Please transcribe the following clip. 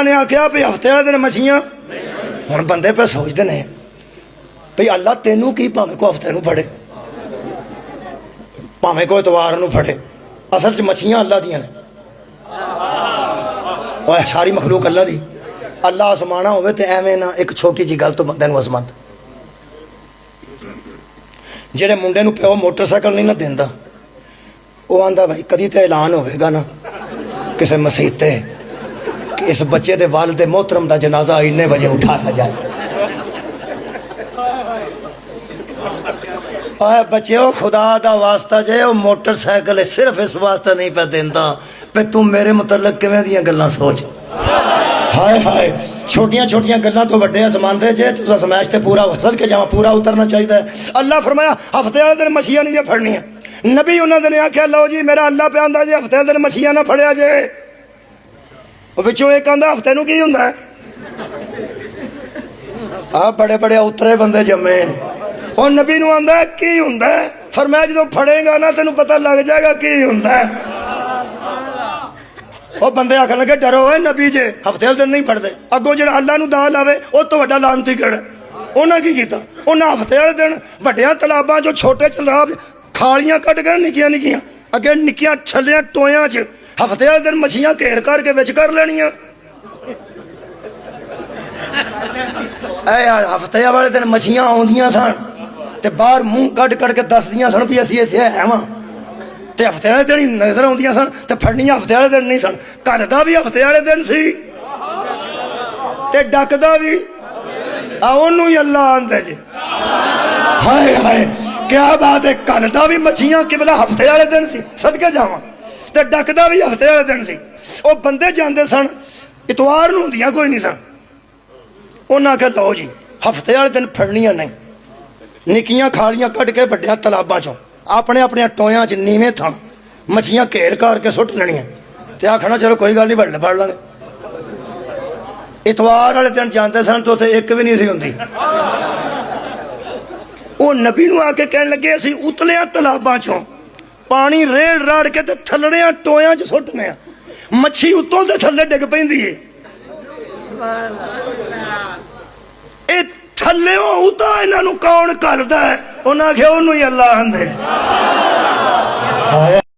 ने आख्या भी हफ्ते वाले दिन मछियां हुण बंदे पे सोचते ने भी अल्लाह तेनू की भावें को हफ्ते नूं फड़े भावें को इतवार नूं फड़े असल च मछियां अल्लाह दियां ने ओए सारी मखलूक अल्लाह दी अल्लाह आसमाना होवे ते एवें ना एक छोटी जी गल तो बंदे नूं असमंद जेड़े मुंडे नूं प्यो मोटरसाइकिल नहीं ना देंदा वो आंदा भाई कदी तो ऐलान होवेगा ना किसी मसीते कि इस बच्चे दे वालिद मोहतरम दा जनाजा इन्ने बजे उठाया जाए। आए बच्चे ओ खुदा दा वास्ता जे वो मोटरसाइकिल सिर्फ इस वास्ते नहीं पे देंदा पे तू मेरे मुतल्लक किवें दियां गल्लां सोच। हाय हाय छोटियां छोटियां गल्लां तो वड्डे असमानदे जे तुसा समैश ते पूरा वसद के जावा पूरा उतरना चाहिए। अल्लाह फरमाया हफ्ते वाले दिन मछियां नहीं जे फड़नियां। नबी उन्होंने ने आख्या लो जी मेरा अल्लाह पे आंदा जे हफ्ते वाले दिन मछियां ना फड़िया जे विचों एक आंदा हफ्ते नूं की हुंदा आ बड़े बड़े उतरे बंदे जमे और नबी नूं आंदा की हुंदा फरमाया जदों फड़ेगा ना तेनों पता लग जाएगा की हुंदा। वो बंदे आखन लगे डरो है नबी जे हफ्ते वाले दिन नहीं फड़ते अगों जो अल्लाह नूं दाल आवे उस तो वड्डा लानती केड़ा उन्हें की कीता उन्हें हफ्ते वाले दिन वड्डियां तलाबां जो छोटे तलाब खालियां कट के निक्कियां निक्कियां अगे निक्कियां छलियां टोयां च हफ्ते वाले दिन मछियां घेर करके विच कर लेनियां। ऐ यार हफ्ते वाले दिन मछियां आउंदियां सन ते बाहर मुंह कट कट के दसदियां सन भी असीं इत्थे है वां ते हफ्ते वाले दिन ही नजर आउंदियां सन ते फड़नियां हफ्ते वाले दिन नहीं सन। घर दा भी हफ्ते वाले दिन सी ते डकदा भी ओनू ही अल्लाह आंदे जे। हाय हाय क्या बात है घर दा भी मछियां किबला हफ्ते वाले दिन सी सदके जावां ते डकदा भी हफ्ते वाले दिन सी। वो बंदे जांदे सन इतवार नूं हुंदियां कोई नहीं सन उन्हां आख्या लो जी हफ्ते वाले दिन फड़नियां नहीं निक्कियां खालियां कट के वड्डियां तलाबां चों अपने अपने टोयां च नीवें थां मछियां घेर करके सुट लेनियां ते आखना चलो कोई गल नहीं फड़ लांगे। इतवार वाले दिन जाते सन तो उत्थे एक भी नहीं सी हुंदी। वो नबी नूं आके कहन लगे असीं उतलियां तलाबां चों पानी रेड़ राड़ के ते थल्लड़ियां टोयां च सुट्टने मच्छी उत्तों ते थल्ले डिग पैंदी है ए थल्ले उता इन्हां नूं कौन करदा है उन्हां आख्या ओनू ही अल्लाह आंदे।